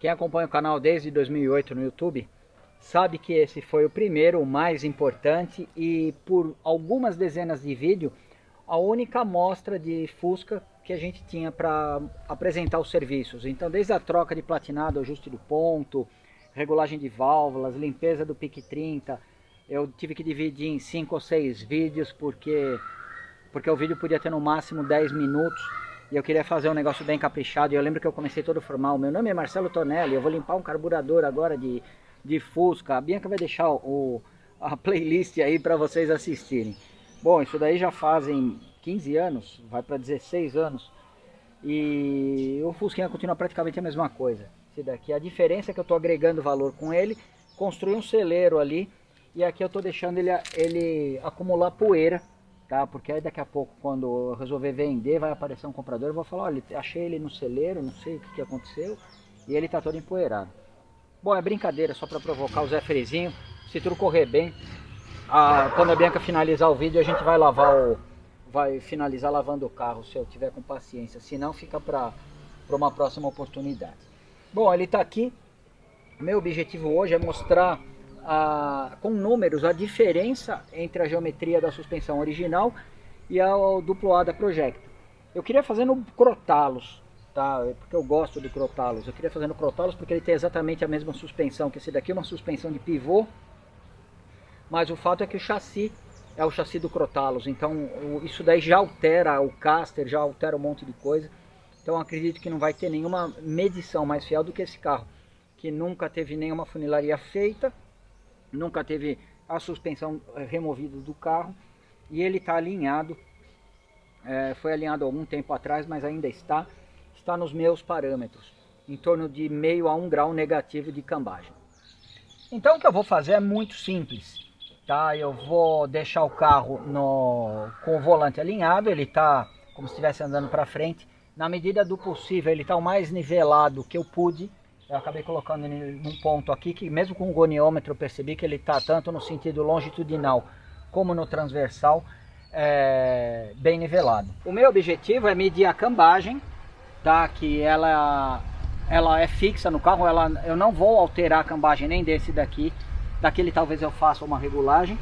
Quem acompanha o canal desde 2008 no YouTube sabe que esse foi o primeiro, o mais importante e por algumas dezenas de vídeos a única amostra de Fusca que a gente tinha para apresentar os serviços. Então desde a troca de platinado, ajuste do ponto, regulagem de válvulas, limpeza do pique 30, eu tive que dividir em 5 ou 6 vídeos porque o vídeo podia ter no máximo 10 minutos. E eu queria fazer um negócio bem caprichado. E eu lembro que eu comecei todo formal. Meu nome é Marcelo Tonelli. Eu vou limpar um carburador agora de Fusca. A Bianca vai deixar a playlist aí para vocês assistirem. Bom, isso daí já fazem 15 anos. Vai para 16 anos. E o Fusquinha continua praticamente a mesma coisa. Esse daqui, a diferença é que eu estou agregando valor com ele. Construí um celeiro ali. E aqui eu estou deixando ele acumular poeira. Tá? Porque aí daqui a pouco, quando eu resolver vender, vai aparecer um comprador, eu vou falar, olha, achei ele no celeiro, não sei o que aconteceu, e ele tá todo empoeirado. Bom, é brincadeira, só para provocar o Zé Frezinho. Se tudo correr bem, quando a Bianca finalizar o vídeo, a gente vai finalizar lavando o carro, se eu tiver com paciência, senão fica para uma próxima oportunidade. Bom, ele tá aqui. Meu objetivo hoje é mostrar com números a diferença entre a geometria da suspensão original e o duplo A da Project. Eu queria fazer no Crotalos, tá? Porque eu gosto do Crotalos. Eu queria fazer no Crotalos porque ele tem exatamente a mesma suspensão que esse daqui, uma suspensão de pivô, mas o fato é que o chassi é o chassi do Crotalos, então isso daí já altera o caster, já altera um monte de coisa. Então eu acredito que não vai ter nenhuma medição mais fiel do que esse carro, que nunca teve nenhuma funilaria feita, nunca teve a suspensão removida do carro e ele está alinhado, foi alinhado há algum tempo atrás, mas ainda está nos meus parâmetros, em torno de meio a 1 grau negativo de cambagem. Então o que eu vou fazer é muito simples, tá? Eu vou deixar o carro com o volante alinhado, ele está como se estivesse andando para frente, na medida do possível ele está o mais nivelado que eu pude. Eu acabei colocando num ponto aqui que mesmo com o goniômetro eu percebi que ele está tanto no sentido longitudinal como no transversal bem nivelado. O meu objetivo é medir a cambagem, tá? Que ela é fixa no carro, eu não vou alterar a cambagem nem desse daqui, daquele talvez eu faça uma regulagem,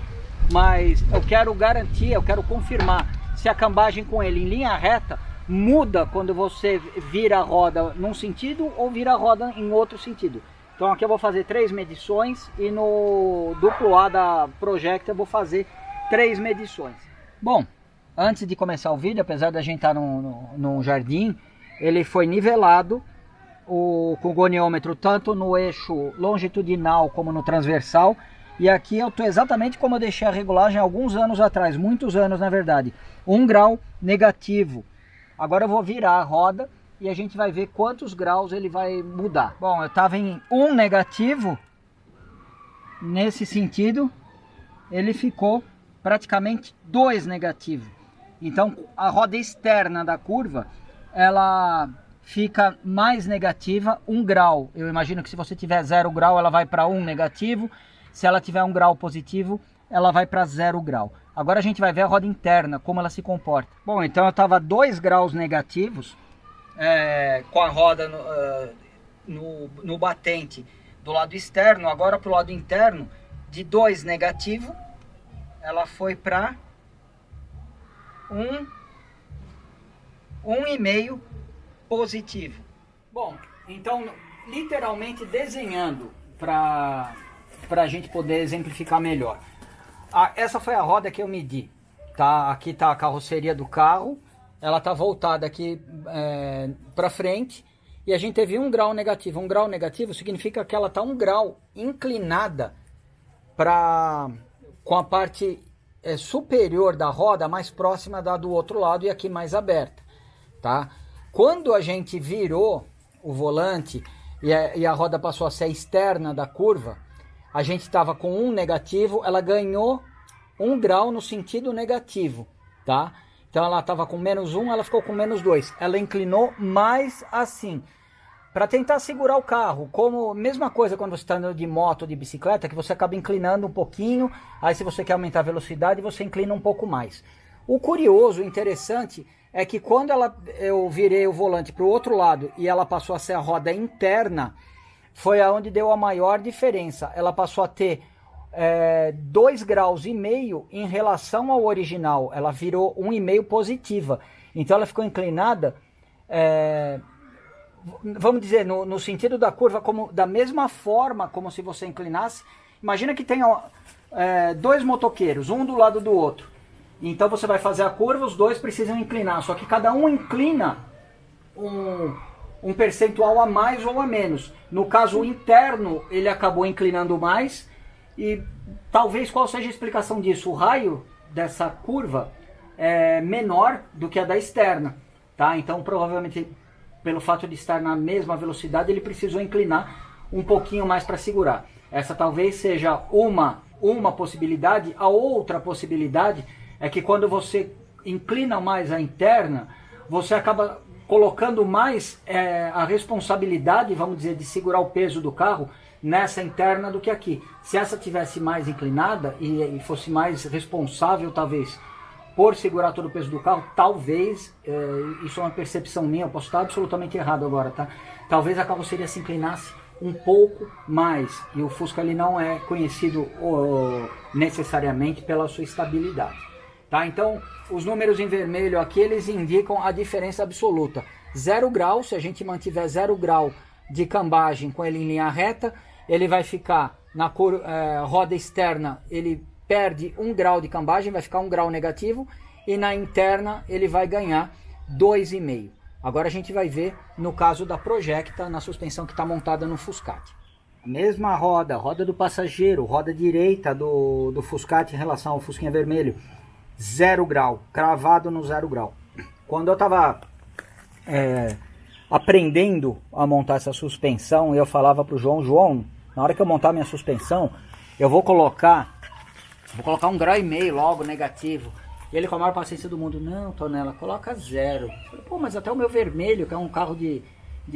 mas eu quero garantir, eu quero confirmar se a cambagem com ele em linha reta muda quando você vira a roda num sentido ou vira a roda em outro sentido. Então aqui eu vou fazer 3 medições e no duplo A da Project eu vou fazer 3 medições. Bom, antes de começar o vídeo, apesar da gente estar num jardim, ele foi nivelado com o goniômetro tanto no eixo longitudinal como no transversal. E aqui eu estou exatamente como eu deixei a regulagem alguns anos atrás, muitos anos na verdade, 1 grau negativo. Agora eu vou virar a roda e a gente vai ver quantos graus ele vai mudar. Bom, eu estava em 1 negativo, nesse sentido, ele ficou praticamente 2 negativo. Então a roda externa da curva, ela fica mais negativa 1 grau. Eu imagino que se você tiver 0 grau, ela vai para 1 negativo. Se ela tiver 1 grau positivo, ela vai para 0 grau. Agora a gente vai ver a roda interna, como ela se comporta. Bom, então eu estava 2 graus negativos com a roda no batente do lado externo. Agora para o lado interno, de 2 negativo, ela foi para 1,5 positivo. Bom, então literalmente desenhando para a gente poder exemplificar melhor. Essa foi a roda que eu medi, tá? Aqui tá a carroceria do carro, ela tá voltada aqui para frente e a gente teve 1 grau negativo. 1 grau negativo significa que ela tá 1 grau inclinada com a parte superior da roda mais próxima da do outro lado e aqui mais aberta, tá? Quando a gente virou o volante e a roda passou a ser externa da curva, a gente estava com 1 negativo, ela ganhou 1 grau no sentido negativo, tá? Então ela estava com -1, ela ficou com -2. Ela inclinou mais assim, para tentar segurar o carro. Como mesma coisa quando você está andando de moto ou de bicicleta, que você acaba inclinando um pouquinho, aí se você quer aumentar a velocidade, você inclina um pouco mais. O curioso, o interessante, é que quando eu virei o volante para o outro lado e ela passou a ser a roda interna, foi aonde deu a maior diferença. Ela passou a ter 2,5 graus em relação ao original. Ela virou 1,5 positiva. Então ela ficou inclinada, vamos dizer, no sentido da curva, como, da mesma forma como se você inclinasse. Imagina que tem 2 motoqueiros, um do lado do outro. Então você vai fazer a curva, os dois precisam inclinar. Só que cada um inclina um percentual a mais ou a menos. No caso, o interno, ele acabou inclinando mais. E talvez qual seja a explicação disso? O raio dessa curva é menor do que a da externa. Tá? Então, provavelmente, pelo fato de estar na mesma velocidade, ele precisou inclinar um pouquinho mais para segurar. Essa talvez seja uma possibilidade. A outra possibilidade é que quando você inclina mais a interna, você acaba colocando mais a responsabilidade, vamos dizer, de segurar o peso do carro nessa interna do que aqui. Se essa tivesse mais inclinada e fosse mais responsável, talvez, por segurar todo o peso do carro, talvez, isso é uma percepção minha, eu posso estar absolutamente errado agora, tá? Talvez a carroceria se inclinasse um pouco mais, e o Fusca ele não é conhecido necessariamente pela sua estabilidade. Tá? Então, os números em vermelho aqui, eles indicam a diferença absoluta. 0 grau, se a gente mantiver 0 grau de cambagem com ele em linha reta, ele vai ficar na roda externa, ele perde 1 grau de cambagem, vai ficar 1 grau negativo, e na interna ele vai ganhar 2,5. Agora a gente vai ver no caso da Projecta, na suspensão que está montada no Fuscati. A mesma roda do passageiro, roda direita do Fuscati em relação ao Fusquinha vermelho. 0 grau, cravado no 0 grau. Quando eu estava aprendendo a montar essa suspensão, eu falava para o João, na hora que eu montar minha suspensão, eu vou colocar 1,5 grau logo, negativo. E ele com a maior paciência do mundo, não, Tonela, coloca 0. Eu falei, pô, mas até o meu vermelho, que é um carro de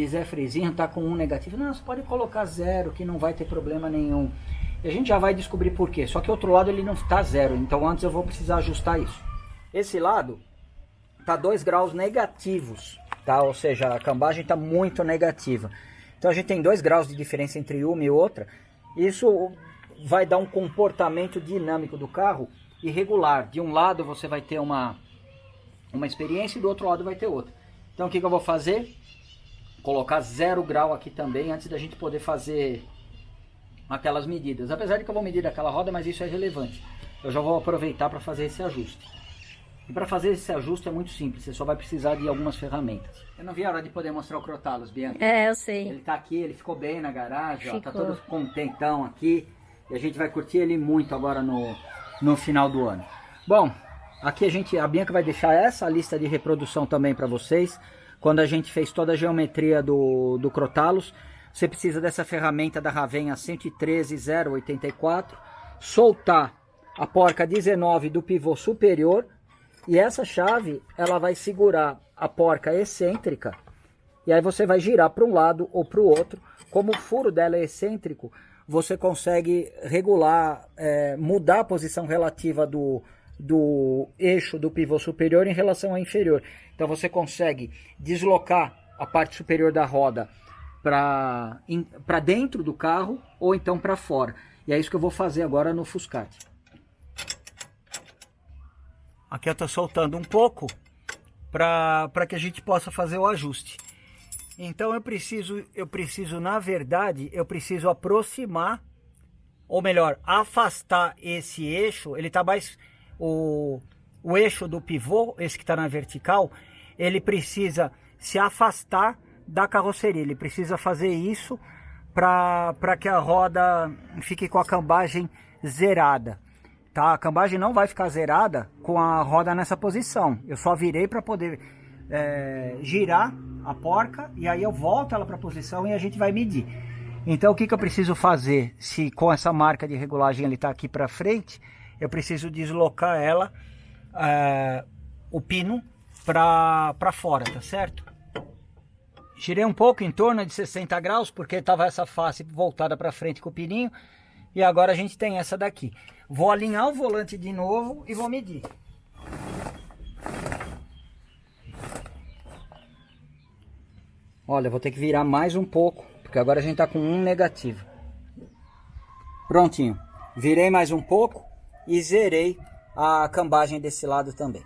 Zé Frizinho, tá com 1 negativo. Não, você pode colocar 0, que não vai ter problema nenhum. E a gente já vai descobrir por quê. Só que o outro lado ele não está 0, então antes eu vou precisar ajustar isso. Esse lado tá 2 graus negativos, tá? Ou seja, a cambagem está muito negativa. Então a gente tem 2 graus de diferença entre uma e outra. Isso vai dar um comportamento dinâmico do carro irregular. De um lado você vai ter uma experiência e do outro lado vai ter outra. Então o que eu vou fazer? Colocar 0 grau aqui também antes da gente poder fazer aquelas medidas. Apesar de que eu vou medir aquela roda, mas isso é relevante. Eu já vou aproveitar para fazer esse ajuste. E para fazer esse ajuste é muito simples, você só vai precisar de algumas ferramentas. Eu não vi a hora de poder mostrar o Crotalos, Bianca. Eu sei. Ele tá aqui, ele ficou bem na garagem, ó, tá todo contentão aqui. E a gente vai curtir ele muito agora no final do ano. Bom, aqui a Bianca vai deixar essa lista de reprodução também para vocês. Quando a gente fez toda a geometria do Crotalos, você precisa dessa ferramenta da Ravenna 113084, soltar a porca 19 do pivô superior, e essa chave ela vai segurar a porca excêntrica, e aí você vai girar para um lado ou para o outro. Como o furo dela é excêntrico, você consegue regular, mudar a posição relativa do eixo do pivô superior em relação ao inferior. Então você consegue deslocar a parte superior da roda para dentro do carro ou então para fora. E é isso que eu vou fazer agora no Fuscati. Aqui eu estou soltando um pouco para que a gente possa fazer o ajuste. Então eu preciso, na verdade, eu preciso aproximar, ou melhor, afastar esse eixo. Ele está mais... O eixo do pivô, esse que está na vertical, ele precisa se afastar da carroceria. Ele precisa fazer isso para que a roda fique com a cambagem zerada. Tá? A cambagem não vai ficar zerada com a roda nessa posição. Eu só virei para poder girar a porca, e aí eu volto ela para a posição e a gente vai medir. Então o que eu preciso fazer? Se com essa marca de regulagem ele está aqui para frente, eu preciso deslocar ela, o pino para fora, tá certo? Girei um pouco, em torno de 60 graus, porque estava essa face voltada para frente com o pininho. E agora a gente tem essa daqui. Vou alinhar o volante de novo e vou medir. Olha, vou ter que virar mais um pouco, porque agora a gente está com um negativo. Prontinho. Virei mais um pouco e zerei a cambagem desse lado também.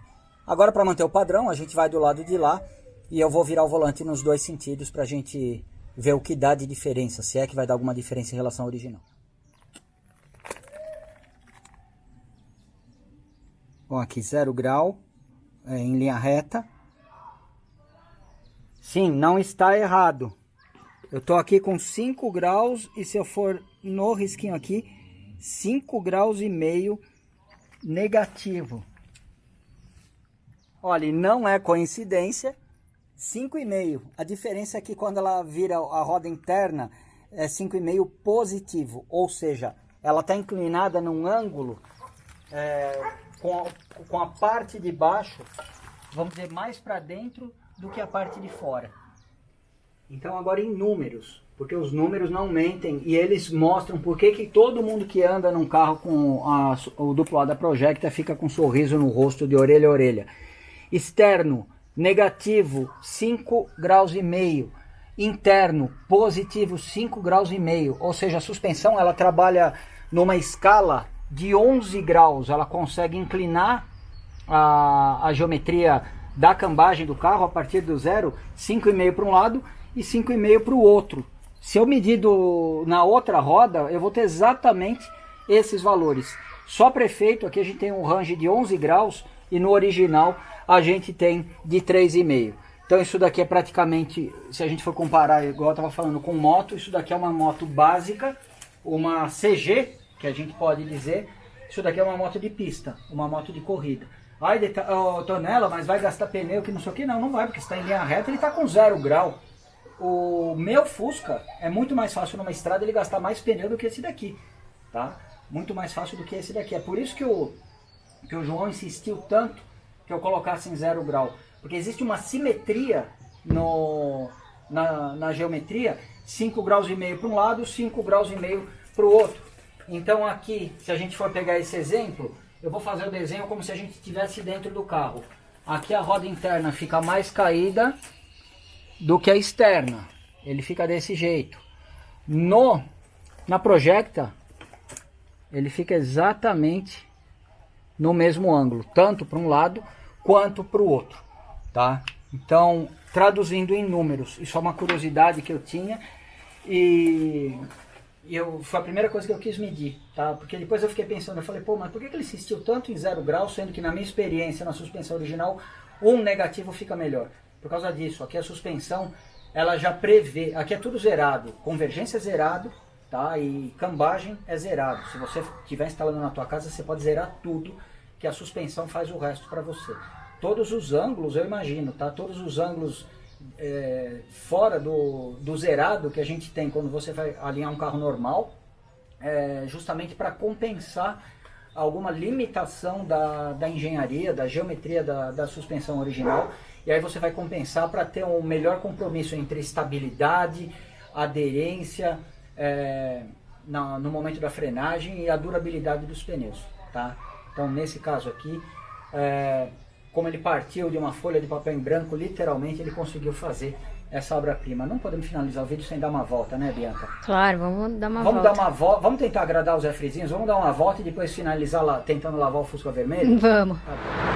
Agora, para manter o padrão, a gente vai do lado de lá e eu vou virar o volante nos dois sentidos para a gente ver o que dá de diferença, se é que vai dar alguma diferença em relação ao original. Bom, aqui 0 grau, em linha reta. Sim, não está errado. Eu estou aqui com 5 graus e se eu for no risquinho aqui, 5 graus e meio negativo. Olha, não é coincidência, 5,5. A diferença é que quando ela vira a roda interna, é 5,5 positivo. Ou seja, ela está inclinada num ângulo com a parte de baixo, vamos dizer, mais para dentro do que a parte de fora. Então agora em números, porque os números não mentem e eles mostram por que todo mundo que anda num carro com o duplo A da Projecta fica com um sorriso no rosto de orelha a orelha. Externo, negativo, 5 graus e meio. Interno, positivo, 5 graus e meio. Ou seja, a suspensão ela trabalha numa escala de 11 graus. Ela consegue inclinar a geometria da cambagem do carro a partir do zero, 5,5 para um lado e 5,5 para o outro. Se eu medir na outra roda, eu vou ter exatamente esses valores. Só para efeito, aqui a gente tem um range de 11 graus e no original a gente tem de 3,5. Então isso daqui é praticamente, se a gente for comparar, igual eu estava falando, com moto, isso daqui é uma moto básica, uma CG, que a gente pode dizer. Isso daqui é uma moto de pista, uma moto de corrida. Ai, Tonela, mas vai gastar pneu que não sei o que? Não, não vai, porque está em linha reta, ele está com 0 grau. O meu Fusca é muito mais fácil numa estrada ele gastar mais pneu do que esse daqui, tá? Muito mais fácil do que esse daqui. É por isso que o João insistiu tanto que eu colocasse em 0 grau. Porque existe uma simetria na geometria, 5 graus e meio para um lado, 5 graus e meio para o outro. Então aqui, se a gente for pegar esse exemplo, eu vou fazer o desenho como se a gente estivesse dentro do carro. Aqui a roda interna fica mais caída do que a externa. Ele fica desse jeito. Na Projecta, ele fica exatamente no mesmo ângulo, tanto para um lado quanto para o outro, tá? Então, traduzindo em números, isso é uma curiosidade que eu tinha e foi a primeira coisa que eu quis medir, tá? Porque depois eu fiquei pensando, eu falei, pô, mas por que ele insistiu tanto em 0 grau, sendo que na minha experiência na suspensão original, um negativo fica melhor? Por causa disso, aqui a suspensão, ela já prevê, aqui é tudo zerado, convergência é zerado, tá? E cambagem é zerado. Se você estiver instalando na tua casa, você pode zerar tudo, que a suspensão faz o resto para você. Todos os ângulos, eu imagino, tá? Todos os ângulos fora do zerado que a gente tem quando você vai alinhar um carro normal, justamente para compensar alguma limitação da engenharia, da geometria da suspensão original, e aí você vai compensar para ter um melhor compromisso entre estabilidade, aderência no momento da frenagem e a durabilidade dos pneus, tá? Então nesse caso aqui, como ele partiu de uma folha de papel em branco, literalmente ele conseguiu fazer essa obra-prima. Não podemos finalizar o vídeo sem dar uma volta, né, Bianca? Claro, vamos dar uma volta. Vamos dar uma volta. Vamos tentar agradar os Zé Frizinhos? Vamos dar uma volta e depois finalizar lá, tentando lavar o Fusca vermelho? Vamos. Tá bom.